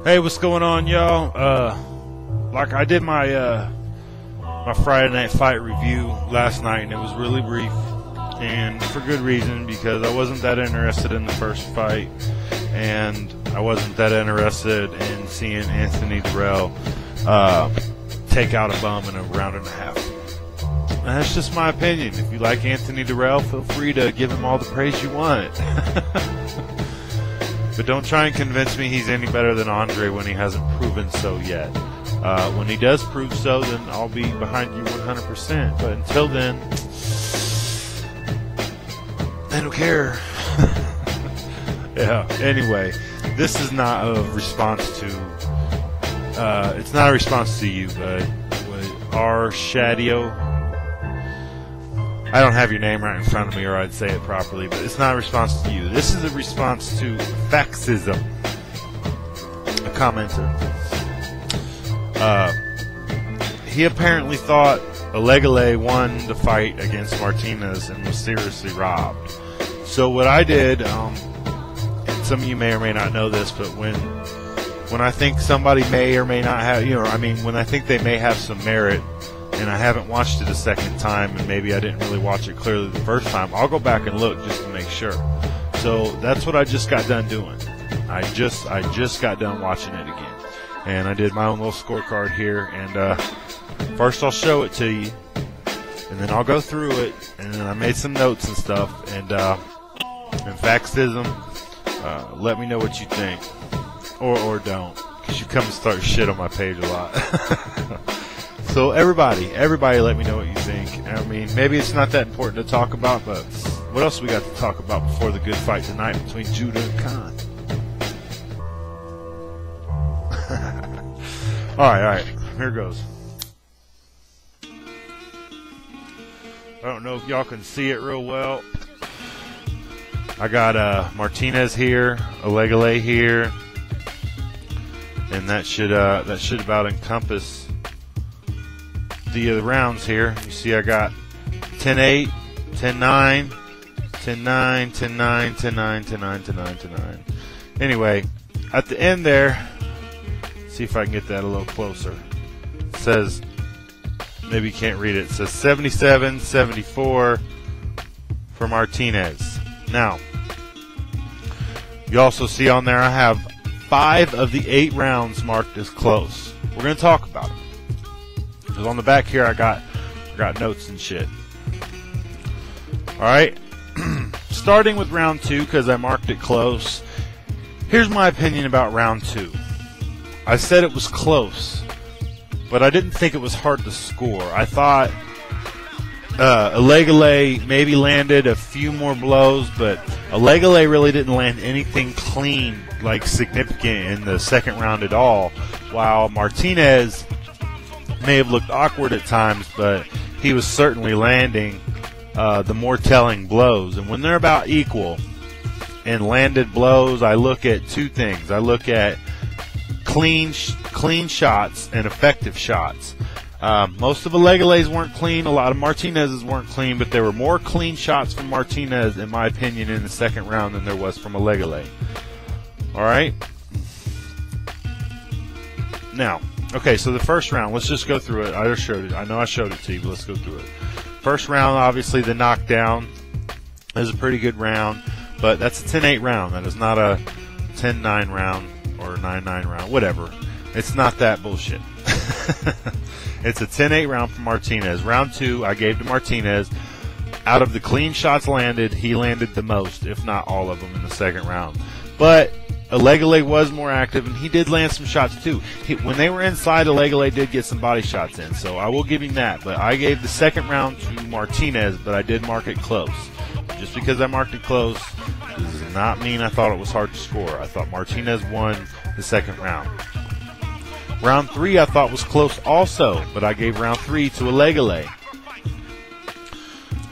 Hey, what's going on, y'all? Like I did my my Friday Night Fight review last night, and it was really brief, and for good reason, because I wasn't that interested in the first fight, and I wasn't that interested in seeing Anthony Durrell take out a bum in a round and a half. And that's just my opinion. If you like Anthony Durrell, feel free to give him all the praise you want. But don't try and convince me he's any better than Andre when he hasn't proven so yet. When he does prove so, then I'll be behind you 100%. But until then, I don't care. Yeah, anyway, this is not a response to, it's not a response to you, but R. Shadio. I don't have your name right in front of me, or I'd say it properly, but it's not a response to you. This is a response to Factsism, a commenter. He apparently thought Elegele won the fight against Martinez and was seriously robbed. So what I did, and some of you may or may not know this, but when I think somebody may or may not have, when I think they may have some merit, and I haven't watched it a second time, and maybe I didn't really watch it clearly the first time, I'll go back and look just to make sure. So that's what I just got done doing. I just got done watching it again, and I did my own little scorecard here. And first I'll show it to you, and then I'll go through it, and then I made some notes and stuff. And Factsism, let me know what you think, or don't, because you come and start shit on my page a lot. So everybody let me know what you think. I mean, maybe it's not that important to talk about, but what else we got to talk about before the good fight tonight between Judah and Khan? All right, here goes. I don't know if y'all can see it real well. I got Martinez here, Elegele here, and that should about encompass the rounds here. You see I got 10-8, 10-9, 10-9, 10-9, 10-9, 10-9, 10-9, 10-9. Anyway, at the end there, see if I can get that a little closer. It says, maybe you can't read it, it says 77-74 for Martinez. Now, you also see on there I have 5 of the 8 rounds marked as close. We're going to talk about it. Because on the back here I got notes and shit. Alright. Starting with round 2, because I marked it close. Here's my opinion about round 2. I said it was close, but I didn't think it was hard to score. I thought Elegele maybe landed a few more blows, but Elegele really didn't land anything clean, like significant in the second round at all, while Martinez may have looked awkward at times, but he was certainly landing the more telling blows. And when they're about equal in landed blows, I look at two things. I look at clean shots and effective shots. Most of Elegele's weren't clean. A lot of Martinez's weren't clean, but there were more clean shots from Martinez, in my opinion, in the second round than there was from Elegele. All right? Now, okay, so the first round, let's just go through it. I just showed it. I know I showed it to you, but let's go through it. First round, obviously, the knockdown is a pretty good round, but that's a 10-8 round. That is not a 10-9 round or a 9-9 round, whatever. It's not that bullshit. It's a 10-8 round for Martinez. Round 2, I gave to Martinez. Out of the clean shots landed, he landed the most, if not all of them, in the second round. But Elegele was more active, and he did land some shots too. When they were inside, Elegele did get some body shots in, so I will give him that. But I gave the second round to Martinez, but I did mark it close. Just because I marked it close does not mean I thought it was hard to score. I thought Martinez won the second round. Round 3 I thought was close also, but I gave round 3 to Elegele.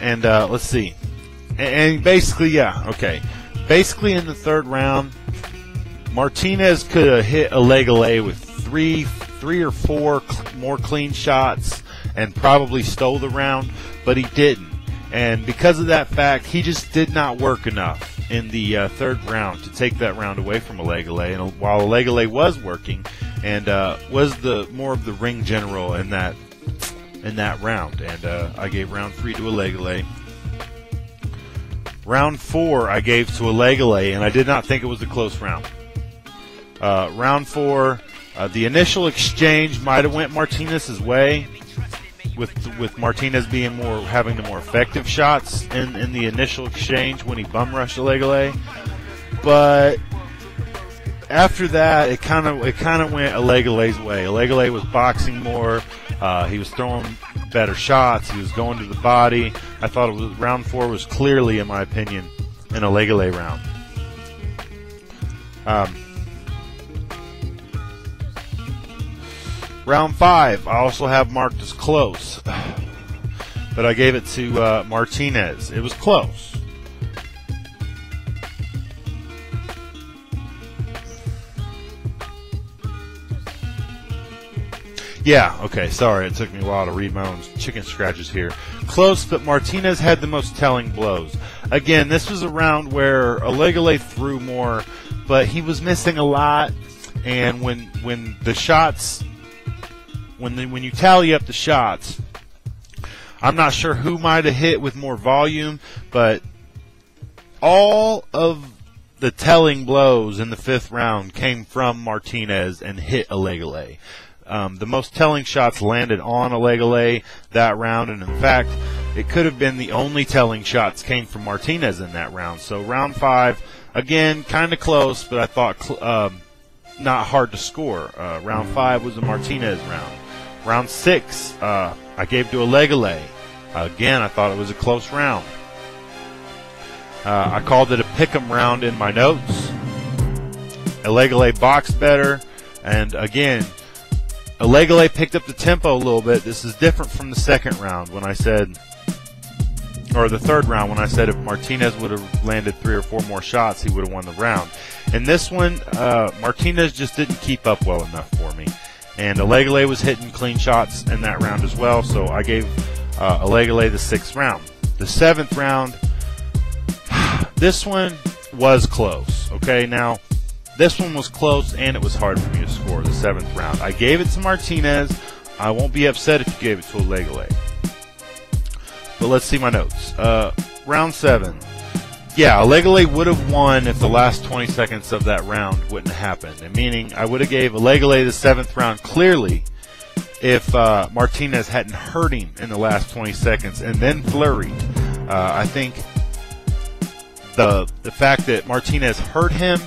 And let's see. And basically, yeah, okay. Basically in the third round, Martinez could have hit Elegele with three or four more clean shots and probably stole the round, but he didn't. And because of that fact, he just did not work enough. in the third round to take that round away from Elegele, and while Elegele was working and was the more of the ring general in that round, and I gave round 3 to Elegele. Round 4 I gave to Elegele, and I did not think it was a close round. Round 4, the initial exchange might have went Martinez's way, with Martinez having the more effective shots in the initial exchange when he bum rushed Elegele. But after that, it kind of went Elegele's way. Elegele was boxing more. He was throwing better shots. He was going to the body. I thought round 4 was clearly, in my opinion, an Elegele round. Round 5, I also have marked as close, but I gave it to Martinez. It was close. Yeah, okay, sorry, it took me a while to read my own chicken scratches here. Close, but Martinez had the most telling blows. Again, this was a round where Elegele threw more, but he was missing a lot, and when the shots... When you tally up the shots, I'm not sure who might have hit with more volume, but all of the telling blows in the 5th round came from Martinez and hit Elegele. The most telling shots landed on Elegele that round, and in fact, it could have been the only telling shots came from Martinez in that round. So round 5, again, kind of close, but I thought not hard to score. Round 5 was a Martinez round. Round 6, I gave to Elegele. Again, I thought it was a close round. I called it a pick'em round in my notes. Elegele boxed better, and again, Elegele picked up the tempo a little bit. This is different from the 2nd round when I said, or the 3rd round when I said if Martinez would have landed 3 or 4 more shots, he would have won the round. In this one, Martinez just didn't keep up well enough for me. And Elegele was hitting clean shots in that round as well, so I gave Elegele the 6th round. The 7th round, this one was close. Okay, now this one was close and it was hard for me to score the 7th round. I gave it to Martinez. I won't be upset if you gave it to Elegele. But let's see my notes. Round 7. Yeah, Elegele would have won if the last 20 seconds of that round wouldn't have happened. Meaning, I would have gave Elegele the 7th round clearly if Martinez hadn't hurt him in the last 20 seconds and then flurried. I think the fact that Martinez hurt him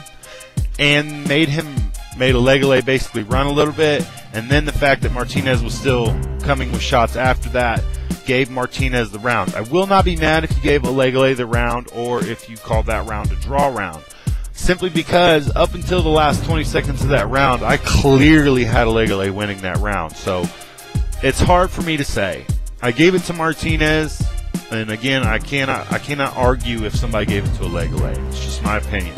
and made Elegele basically run a little bit, and then the fact that Martinez was still coming with shots after that, gave Martinez the round. I will not be mad if you gave Elegele the round or if you called that round a draw round. Simply because up until the last 20 seconds of that round, I clearly had Elegele winning that round. So it's hard for me to say. I gave it to Martinez, and again, I cannot argue if somebody gave it to Elegele. It's just my opinion.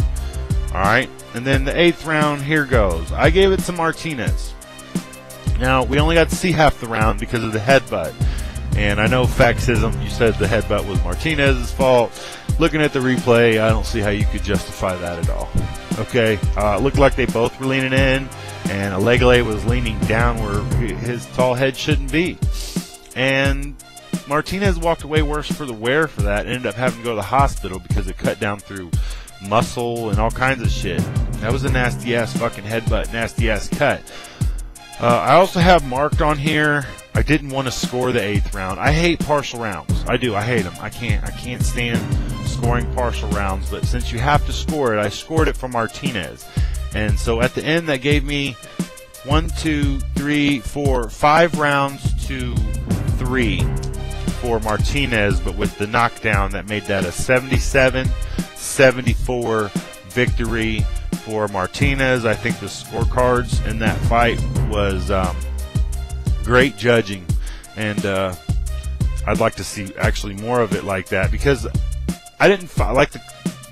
Alright? And then the 8th round, here goes. I gave it to Martinez. Now, we only got to see half the round because of the headbutt. And I know Factsism, you said the headbutt was Martinez's fault. Looking at the replay, I don't see how you could justify that at all. Okay, it looked like they both were leaning in, and Elegele was leaning down where his tall head shouldn't be. And Martinez walked away worse for the wear for that, ended up having to go to the hospital because it cut down through muscle and all kinds of shit. That was a nasty-ass fucking headbutt, nasty-ass cut. I also have marked on here, I didn't want to score the 8th round. I hate partial rounds. I do. I hate them. I can't stand scoring partial rounds. But since you have to score it, I scored it for Martinez. And so at the end, that gave me 5 rounds to 3 for Martinez. But with the knockdown, that made that a 77-74 victory for Martinez. I think the scorecards in that fight was great judging, and I'd like to see actually more of it like that, because I didn't like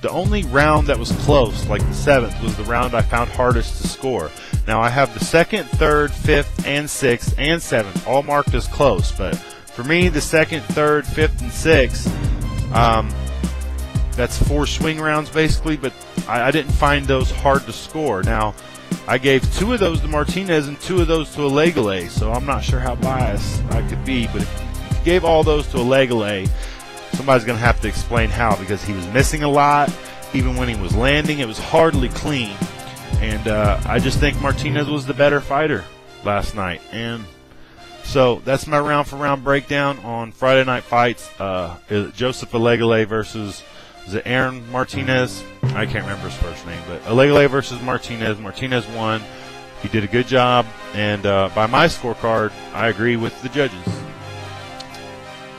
the only round that was close, like the 7th, was the round I found hardest to score. Now I have the 2nd, 3rd, 5th, and 6th, and 7th all marked as close, but for me, the 2nd, 3rd, 5th, and 6th, That's 4 swing rounds basically, but I didn't find those hard to score. Now, I gave 2 of those to Martinez and 2 of those to Elegele, so I'm not sure how biased I could be. But if you gave all those to Elegele, somebody's going to have to explain how, because he was missing a lot. Even when he was landing, it was hardly clean. And I just think Martinez was the better fighter last night. And so that's my round-for-round breakdown on Friday Night Fights. Joseph Elegele versus, is it Aaron Martinez? I can't remember his first name, but Elegele versus Martinez. Martinez won. He did a good job. And by my scorecard, I agree with the judges.